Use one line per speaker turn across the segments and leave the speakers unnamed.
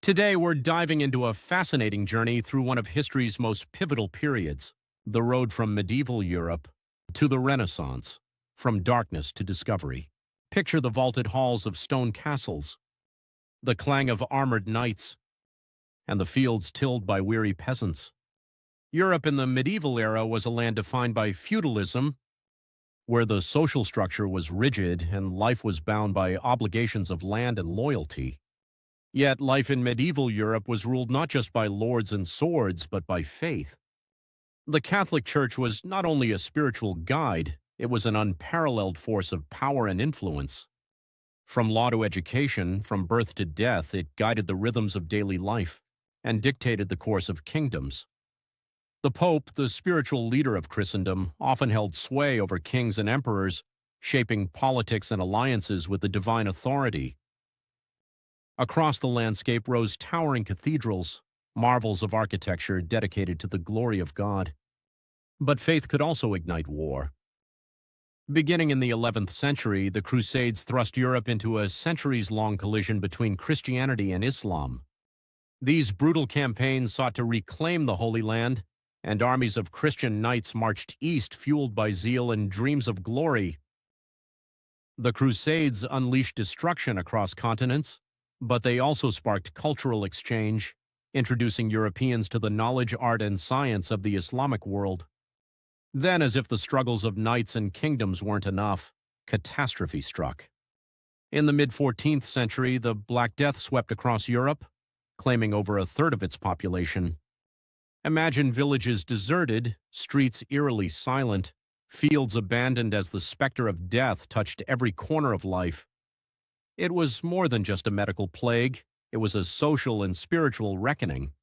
Today, we're diving into a fascinating journey through one of history's most pivotal periods, the road from medieval Europe to the Renaissance, from darkness to discovery. Picture the vaulted halls of stone castles, the clang of armored knights, and the fields tilled by weary peasants. Europe in the medieval era was a land defined by feudalism, where the social structure was rigid and life was bound by obligations of land and loyalty. Yet life in medieval Europe was ruled not just by lords and swords, but by faith. The Catholic Church was not only a spiritual guide, it was an unparalleled force of power and influence. From law to education, from birth to death, it guided the rhythms of daily life and dictated the course of kingdoms. The Pope, the spiritual leader of Christendom, often held sway over kings and emperors, shaping politics and alliances with the divine authority. Across the landscape rose towering cathedrals, marvels of architecture dedicated to the glory of God. But faith could also ignite war. Beginning in the 11th century, the Crusades thrust Europe into a centuries-long collision between Christianity and Islam. These brutal campaigns sought to reclaim the Holy Land, and armies of Christian knights marched east fueled by zeal and dreams of glory. The Crusades unleashed destruction across continents, but they also sparked cultural exchange, introducing Europeans to the knowledge, art, and science of the Islamic world. Then, as if the struggles of knights and kingdoms weren't enough, catastrophe struck. In the mid-14th century, the Black Death swept across Europe, claiming over a third of its population. Imagine villages deserted, streets eerily silent, fields abandoned as the specter of death touched every corner of life. It was more than just a medical plague, it was a social and spiritual reckoning.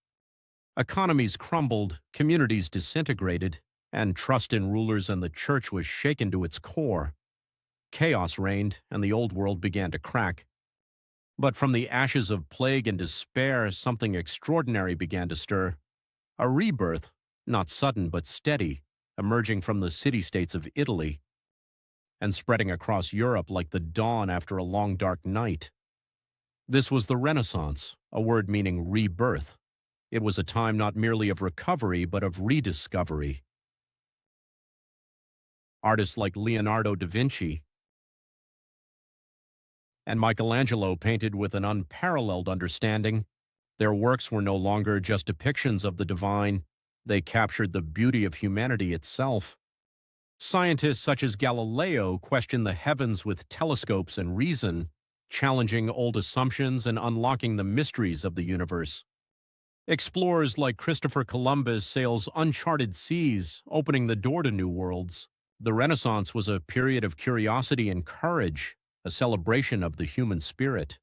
Economies crumbled, communities disintegrated, and trust in rulers and the church was shaken to its core. Chaos reigned, and the old world began to crack. But from the ashes of plague and despair, something extraordinary began to stir. A rebirth, not sudden but steady, emerging from the city-states of Italy and spreading across Europe like the dawn after a long dark night. This was the Renaissance, a word meaning rebirth. It was a time not merely of recovery but of rediscovery. Artists like Leonardo da Vinci and Michelangelo painted with an unparalleled understanding. Their works were no longer just depictions of the divine, they captured the beauty of humanity itself. Scientists such as Galileo questioned the heavens with telescopes and reason, challenging old assumptions and unlocking the mysteries of the universe. Explorers like Christopher Columbus sailed uncharted seas, opening the door to new worlds. The Renaissance was a period of curiosity and courage, a celebration of the human spirit.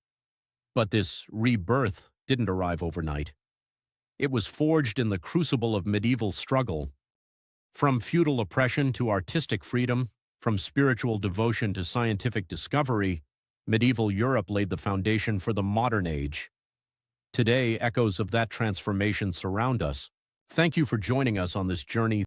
But this rebirth didn't arrive overnight. It was forged in the crucible of medieval struggle. From feudal oppression to artistic freedom, from spiritual devotion to scientific discovery, medieval Europe laid the foundation for the modern age. Today, echoes of that transformation surround us. Thank you for joining us on this journey